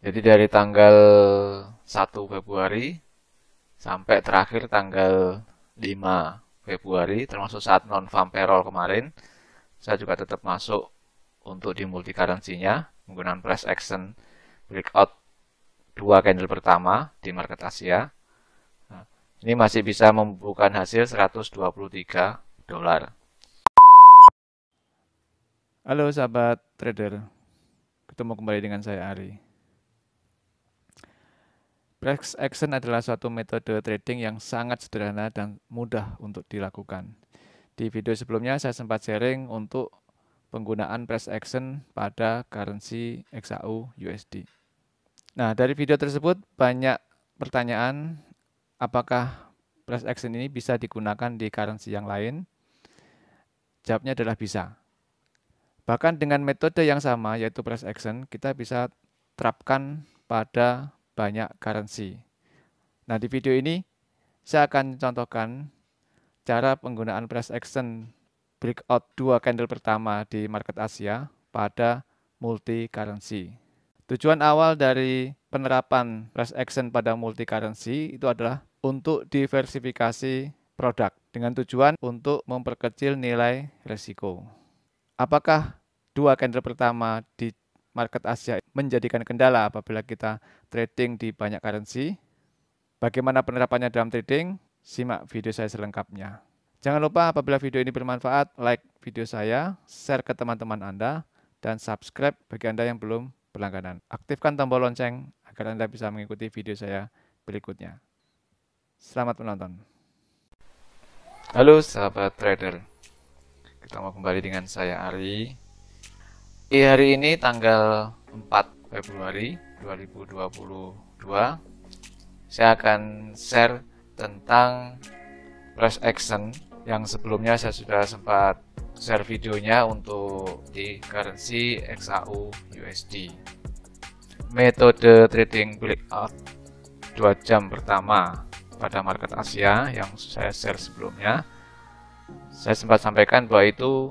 Jadi dari tanggal 1 Februari sampai terakhir tanggal 5 Februari, termasuk saat non-farm payroll kemarin, saya juga tetap masuk untuk di multi currency-nya menggunakan price action breakout 2 candle pertama di market Asia. Nah, ini masih bisa membukukan hasil 123 dolar. Halo sahabat trader, ketemu kembali dengan saya Ari. Price action adalah suatu metode trading yang sangat sederhana dan mudah untuk dilakukan. Di video sebelumnya saya sempat sharing untuk penggunaan price action pada currency XAU USD. Nah, dari video tersebut banyak pertanyaan, apakah price action ini bisa digunakan di currency yang lain? Jawabnya adalah bisa. Bahkan dengan metode yang sama, yaitu price action, kita bisa terapkan pada banyak currency. Nah, di video ini saya akan contohkan cara penggunaan price action breakout 2 candle pertama di market Asia pada multi currency. Tujuan awal dari penerapan price action pada multi currency itu adalah untuk diversifikasi produk dengan tujuan untuk memperkecil nilai risiko. Apakah 2 candle pertama di market Asia menjadikan kendala apabila kita trading di banyak currency? Bagaimana penerapannya dalam trading? Simak video saya selengkapnya. Jangan lupa apabila video ini bermanfaat, like video saya, share ke teman-teman Anda, dan subscribe bagi Anda yang belum berlangganan. Aktifkan tombol lonceng agar Anda bisa mengikuti video saya berikutnya. Selamat menonton. Halo sahabat trader, ketemu kembali dengan saya Ari. Hari ini tanggal 4 Februari 2022, saya akan share tentang price action yang sebelumnya saya sudah sempat share videonya untuk di currency XAU USD. Metode trading breakout 2 jam pertama pada market Asia yang saya share sebelumnya, saya sempat sampaikan bahwa itu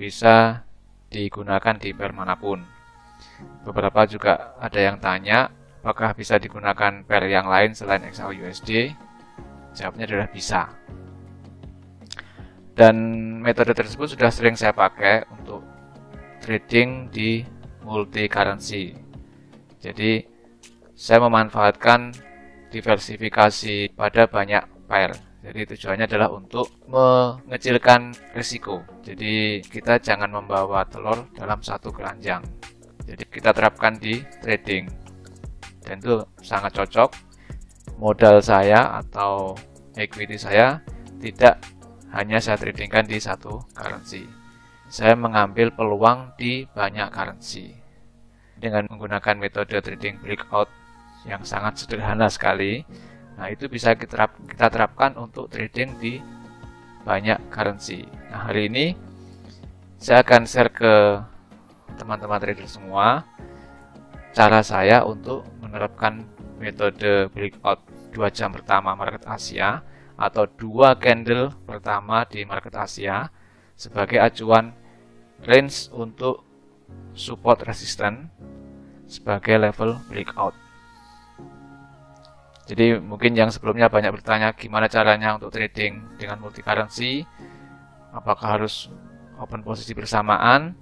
bisa digunakan di pair manapun. Beberapa juga ada yang tanya apakah bisa digunakan pair yang lain selain XAU USD. Jawabnya adalah bisa. Dan metode tersebut sudah sering saya pakai untuk trading di multi currency. Jadi saya memanfaatkan diversifikasi pada banyak pair. Jadi tujuannya adalah untuk mengecilkan risiko. Jadi kita jangan membawa telur dalam satu keranjang. Jadi kita terapkan di trading. Dan itu sangat cocok. Modal saya atau equity saya tidak hanya saya tradingkan di satu currency. Saya mengambil peluang di banyak currency. Dengan menggunakan metode trading breakout yang sangat sederhana sekali. Nah, itu bisa kita terapkan untuk trading di banyak currency. Nah, hari ini saya akan share ke teman-teman trader semua cara saya untuk menerapkan metode breakout 2 jam pertama market Asia atau 2 candle pertama di market Asia sebagai acuan range untuk support resistance sebagai level breakout. Jadi mungkin yang sebelumnya banyak bertanya gimana caranya untuk trading dengan multi currency, apakah harus open posisi bersamaan?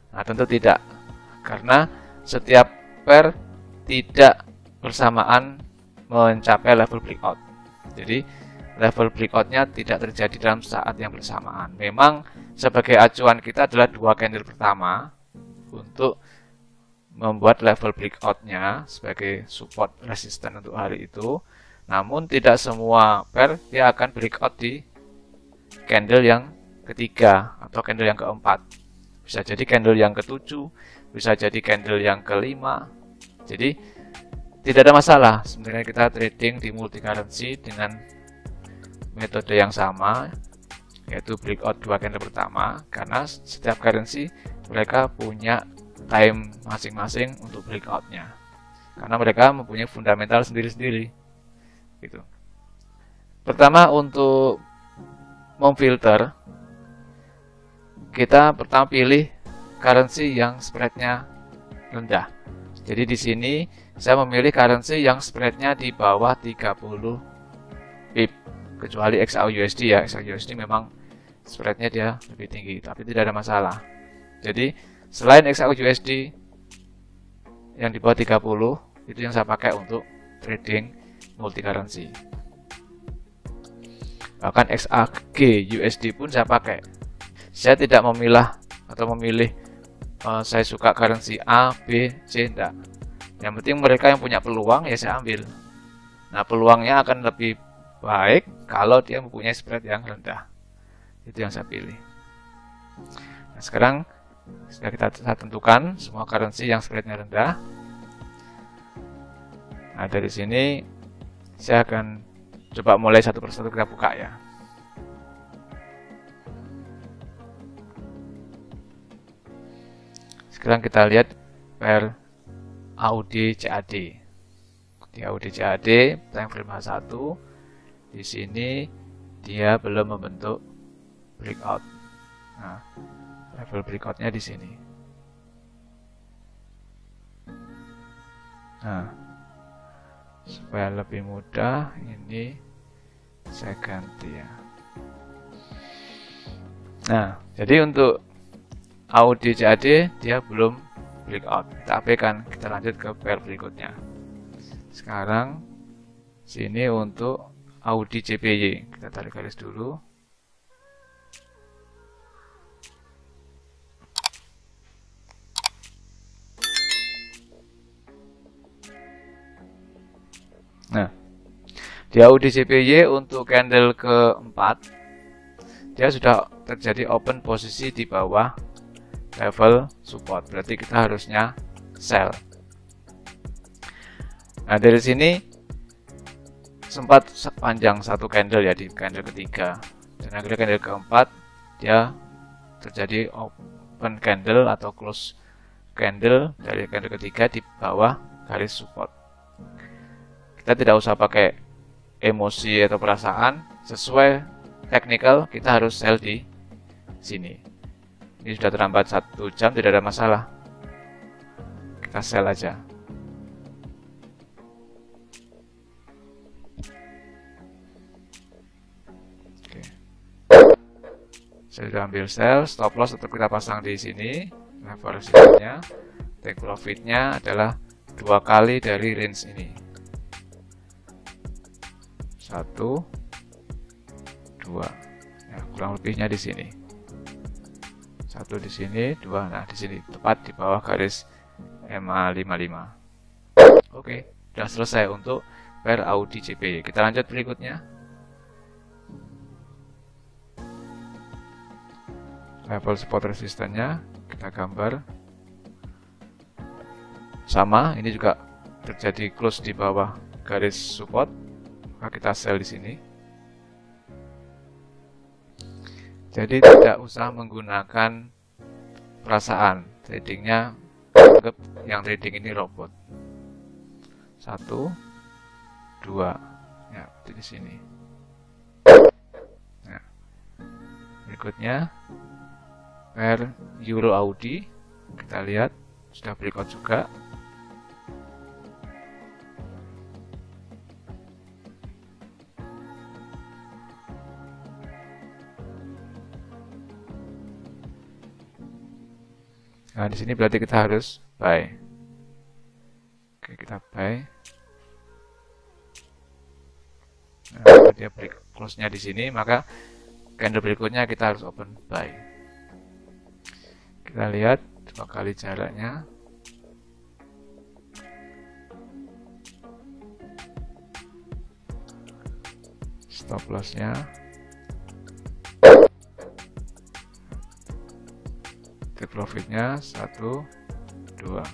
Nah, tentu tidak, karena setiap pair tidak bersamaan mencapai level breakout. Jadi level breakoutnya tidak terjadi dalam saat yang bersamaan. Memang sebagai acuan kita adalah 2 candle pertama untuk membuat level breakoutnya sebagai support resistance untuk hari itu. Namun tidak semua pair dia akan breakout di candle yang ketiga atau candle yang keempat. Bisa jadi candle yang ketujuh, bisa jadi candle yang kelima. Jadi tidak ada masalah sebenarnya kita trading di multi currency dengan metode yang sama, yaitu breakout 2 candle pertama, karena setiap currency mereka punya time masing-masing untuk breakoutnya, karena mereka mempunyai fundamental sendiri-sendiri gitu. Pertama, untuk memfilter, kita pertama pilih currency yang spreadnya rendah. Jadi di sini saya memilih currency yang spreadnya di bawah 30 pip, kecuali XAUUSD ya. XAUUSD memang spreadnya dia lebih tinggi, tapi tidak ada masalah. Jadi selain XAUUSD yang di bawah 30, itu yang saya pakai untuk trading multi currency. Bahkan XAG USD pun saya pakai. Saya tidak memilah atau memilih saya suka currency A, B, C, enggak. Yang penting mereka yang punya peluang ya saya ambil. Nah, peluangnya akan lebih baik kalau dia mempunyai spread yang rendah. Itu yang saya pilih. Nah, sekarang sudah saya tentukan semua currency yang spreadnya rendah. Nah, dari sini saya akan coba mulai satu persatu kita buka ya. Sekarang kita lihat pair AUD CAD. Di AUD CAD time frame H1 di sini dia belum membentuk breakout. Nah, level breakoutnya di sini. Nah, supaya lebih mudah ini saya ganti ya. Nah, jadi untuk AUD CAD dia belum breakout, kita abaikan, kita lanjut ke pair berikutnya. Sekarang sini untuk AUD JPY, kita tarik garis dulu. Nah, di AUD JPY untuk candle keempat dia sudah terjadi open posisi di bawah level support, berarti kita harusnya sell. Nah, dari sini sempat sepanjang satu candle ya di candle ketiga, dan akhirnya candle keempat dia terjadi open candle atau close candle dari candle ketiga di bawah garis support. Kita tidak usah pakai emosi atau perasaan, sesuai technical kita harus sell di sini. Ini sudah terlambat 1 jam, tidak ada masalah. Kita sell aja. Oke. Saya sudah ambil sell, stop loss tetap kita pasang di sini. Level resistnya, take profitnya adalah 2 kali dari range ini. 1, 2. Ya, kurang lebihnya di sini. 1 di sini, 2, nah di sini tepat di bawah garis MA55. Oke, sudah selesai untuk pair AUD JPY. Kita lanjut berikutnya. Level support resistannya kita gambar. Sama, ini juga terjadi close di bawah garis support, maka kita sell di sini. Jadi tidak usah menggunakan perasaan, tradingnya anggap yang trading ini robot. 1, 2, ya di sini. Nah, berikutnya pair Euro AUD, kita lihat sudah breakout juga. Nah, di sini berarti kita harus buy. Oke, kita buy. Nah, dia break close-nya di sini, maka candle berikutnya kita harus open buy. Kita lihat 2 kali jaraknya. Stop loss-nya. Profitnya 1, 2.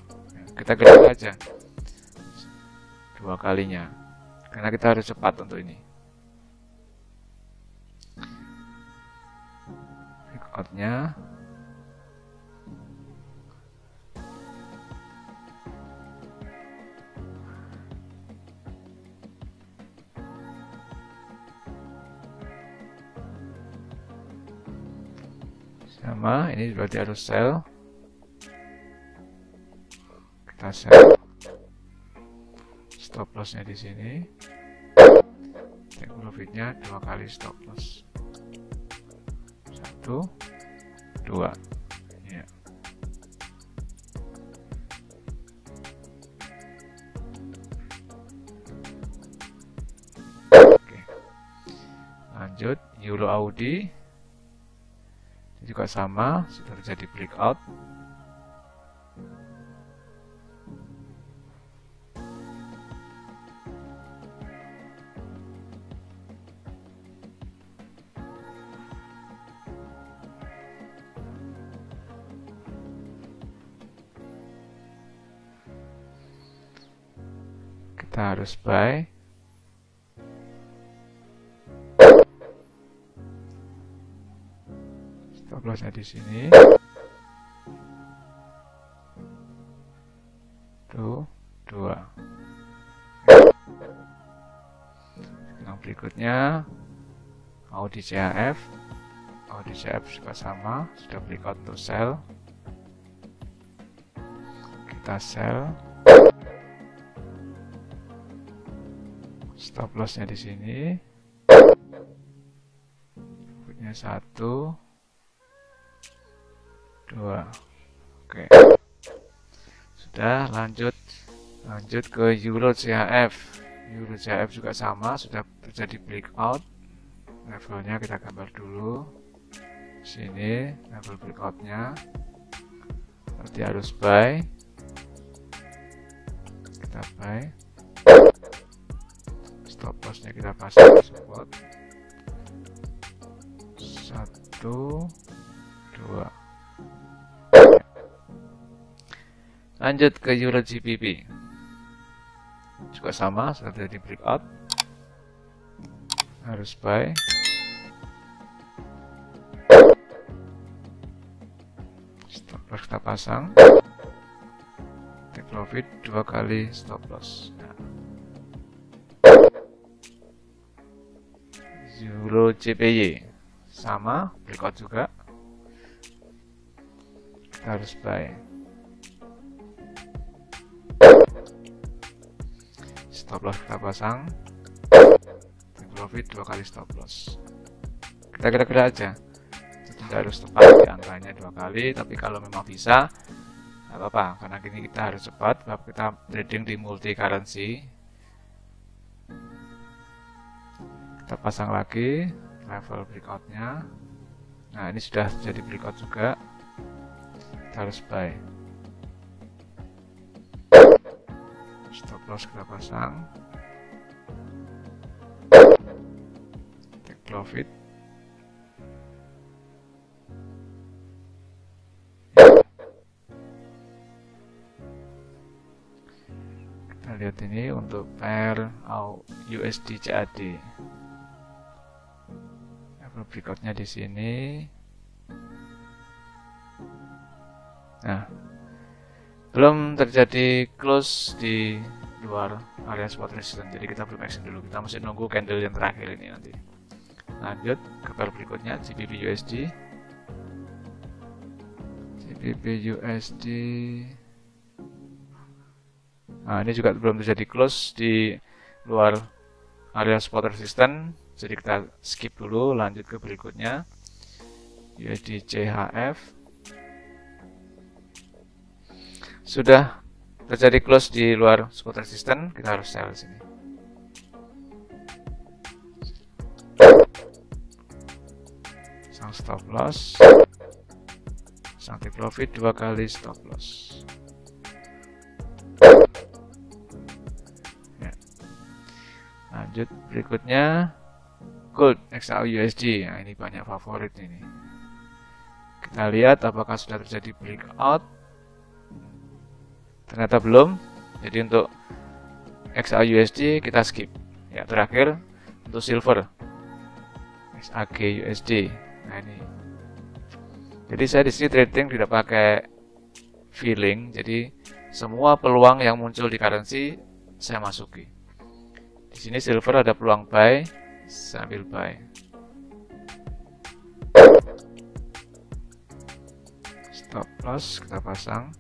Kita gerak aja 2 kalinya karena kita harus cepat untuk ini. Breakout-nya sama, ini berarti harus sell. Kita sell. stop lossnya di sini, take profitnya 2 kali stop loss, 1, 2 ya. Oke, lanjut Euro Audi juga sama, sudah terjadi breakout. Kita harus buy. Stop lossnya di sini. Tuh, 2. Yang berikutnya Audi CHF. Audi CHF juga sama, sudah breakout untuk sell. Kita sell. Stop lossnya di sini. Punya 1, 2. Oke. Sudah, lanjut ke Euro CHF. Euro CHF juga sama, sudah terjadi breakout. Levelnya kita gambar dulu. Sini level breakoutnya. Berarti harus buy. Kita buy. Stop lossnya kita pasang support. 1, 2. Lanjut ke Euro GBP. Juga sama, sudah terjadi breakout. Harus buy. Stop loss kita pasang. Take profit 2 kali stop loss. Nah. Euro JPY sama, breakout juga. Kita harus buy. Stop loss kita pasang. Take profit 2 kali stop loss. Kita kira-kira aja. Tidak harus tepat di angkanya 2 kali, tapi kalau memang bisa, nggak apa-apa. Karena ini kita harus cepat, sebab kita trading di multi currency. Kita pasang lagi level breakoutnya. Nah, ini sudah jadi breakout juga. Kita harus buy. Stop loss kita pasang. Take profit. Kita lihat ini untuk pair USD CAD. Breakoutnya di sini. Nah, belum terjadi close di luar area support resistance, jadi kita belum action dulu. Kita masih nunggu candle yang terakhir ini nanti. Lanjut ke pair berikutnya, GBP USD. GBP USD. Nah, ini juga belum terjadi close di luar area support resistance. Jadi kita skip dulu, lanjut ke berikutnya. USD CHF. Sudah terjadi close di luar support resistance, kita harus sell sini. Sang stop loss. Sang take profit 2 kali stop loss. Ya. Lanjut berikutnya. Gold XAUUSD. Nah, ini banyak favorit ini. Kita lihat apakah sudah terjadi breakout. Ternyata belum. Jadi untuk XAUUSD kita skip. Ya, terakhir untuk silver XAGUSD. Nah, ini. Jadi saya di sini trading tidak pakai feeling. Jadi semua peluang yang muncul di currency saya masuki. Di sini silver ada peluang buy. Sambil buy. Stop loss kita pasang.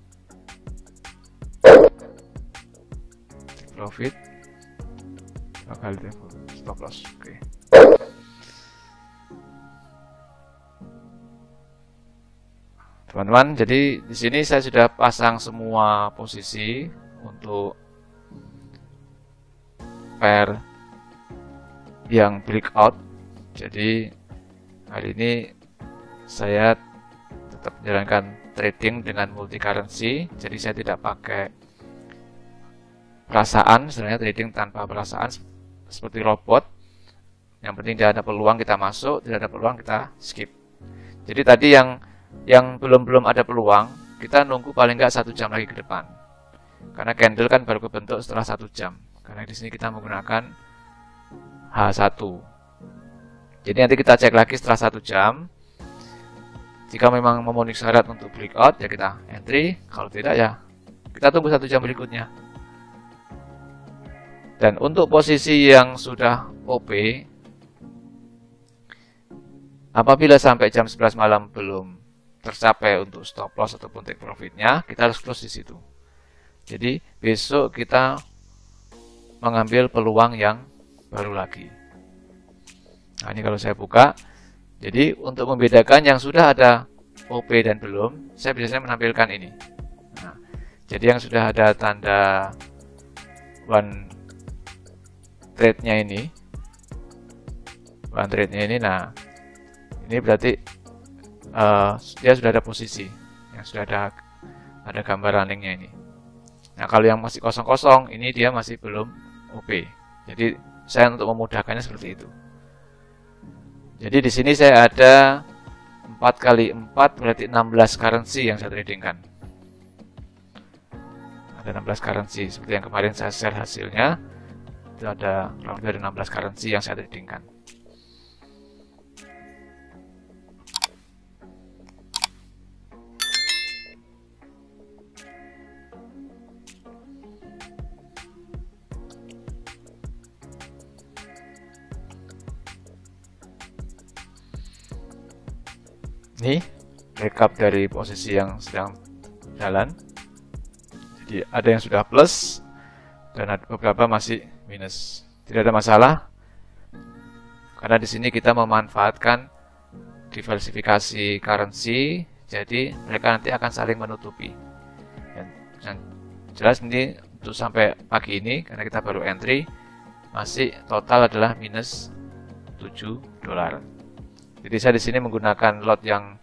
Take profit bakal stop loss. Oke. Teman-teman, jadi di sini saya sudah pasang semua posisi untuk pair yang breakout. Jadi hari ini saya tetap menjalankan trading dengan multi currency. Jadi saya tidak pakai perasaan, sebenarnya trading tanpa perasaan seperti robot. Yang penting tidak ada peluang kita masuk, tidak ada peluang kita skip. Jadi tadi yang belum ada peluang, kita nunggu paling nggak 1 jam lagi ke depan. Karena candle kan baru kebentuk setelah 1 jam. Karena di sini kita menggunakan H1. Jadi nanti kita cek lagi setelah 1 jam. Jika memang memenuhi syarat untuk breakout, ya kita entry. Kalau tidak, ya kita tunggu 1 jam berikutnya. Dan untuk posisi yang sudah OP, apabila sampai jam 11 malam belum tercapai untuk stop loss ataupun take profitnya, kita harus close di situ. Jadi besok kita mengambil peluang yang baru lagi. Nah, ini kalau saya buka, jadi untuk membedakan yang sudah ada OP dan belum, saya biasanya menampilkan ini. Nah, jadi yang sudah ada tanda one trade-nya ini, nah ini berarti dia sudah ada posisi, yang sudah ada gambar runningnya ini. Nah, kalau yang masih kosong-kosong, ini dia masih belum OP. Jadi saya untuk memudahkannya seperti itu. Jadi di sini saya ada 4 kali 4 berarti 16 currency yang saya tradingkan. Ada 16 currency seperti yang kemarin saya share hasilnya. Itu ada kurang lebih dari 16 currency yang saya tradingkan. Ini recap dari posisi yang sedang jalan. Jadi ada yang sudah plus dan ada beberapa masih minus. Tidak ada masalah karena di sini kita memanfaatkan diversifikasi currency. Jadi mereka nanti akan saling menutupi. Dan jelas ini untuk sampai pagi ini karena kita baru entry masih total adalah minus $7. Jadi saya di sini menggunakan lot yang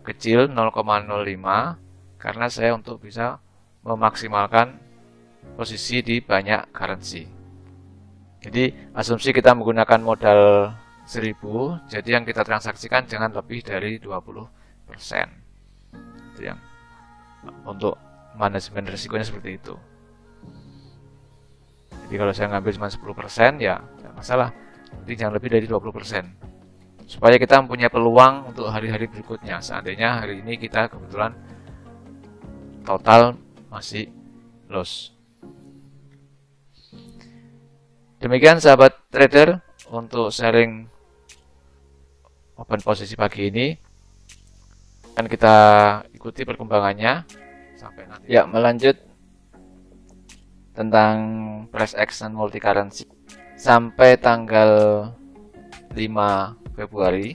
kecil 0,05 karena saya untuk bisa memaksimalkan posisi di banyak currency. Jadi asumsi kita menggunakan modal 1000, jadi yang kita transaksikan jangan lebih dari 20%. Itu yang untuk manajemen risikonya seperti itu. Jadi kalau saya ngambil cuma 10% ya tidak masalah, jadi jangan lebih dari 20%. Supaya kita mempunyai peluang untuk hari-hari berikutnya. Seandainya hari ini kita kebetulan total masih loss. Demikian sahabat trader untuk sharing open posisi pagi ini. Dan kita ikuti perkembangannya sampai nanti. Ya, melanjut tentang price action multi currency sampai tanggal 5 Februari.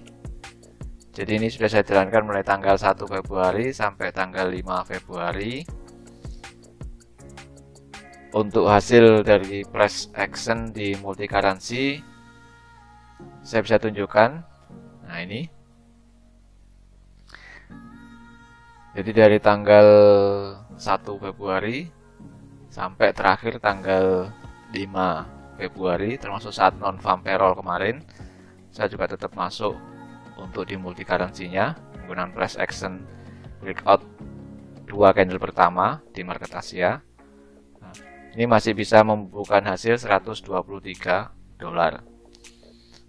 Jadi ini sudah saya jalankan mulai tanggal 1 Februari sampai tanggal 5 Februari. Untuk hasil dari price action di multi currency saya bisa tunjukkan. Nah, ini. Jadi dari tanggal 1 Februari sampai terakhir tanggal 5 Februari termasuk saat non-farm payroll kemarin, saya juga tetap masuk untuk di multi currency-nya menggunakan price action breakout 2 candle pertama di market Asia. Nah, ini masih bisa membukukan hasil $123.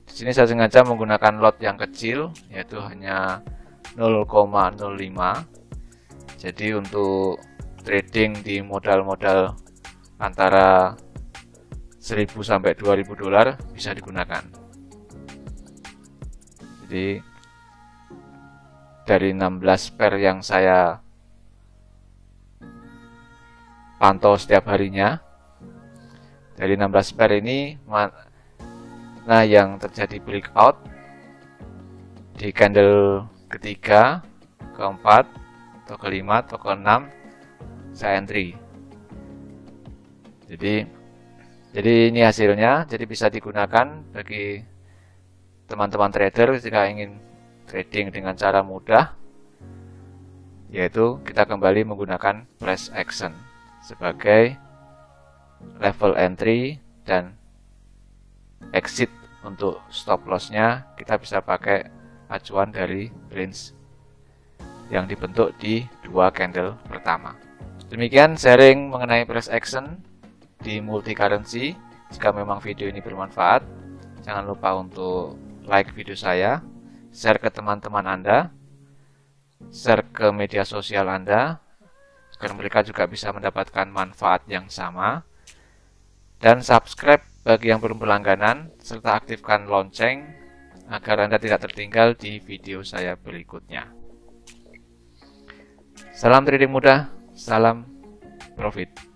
Di sini saya sengaja menggunakan lot yang kecil, yaitu hanya 0,05. Jadi untuk trading di modal-modal antara 1.000 sampai $2.000 bisa digunakan. Jadi dari 16 pair yang saya pantau setiap harinya, Dari 16 pair ini mana yang terjadi breakout di candle ketiga, keempat, atau kelima, atau keenam, saya entry. Jadi ini hasilnya. Jadi bisa digunakan bagi teman-teman trader jika ingin trading dengan cara mudah, yaitu kita kembali menggunakan price action sebagai level entry, dan exit untuk stop loss-nya kita bisa pakai acuan dari range yang dibentuk di dua candle pertama. Demikian sharing mengenai price action di multi currency. Jika memang video ini bermanfaat, jangan lupa untuk like video saya, share ke teman-teman Anda, share ke media sosial Anda, agar mereka juga bisa mendapatkan manfaat yang sama, dan subscribe bagi yang belum berlangganan, serta aktifkan lonceng agar Anda tidak tertinggal di video saya berikutnya. Salam trading mudah, salam profit.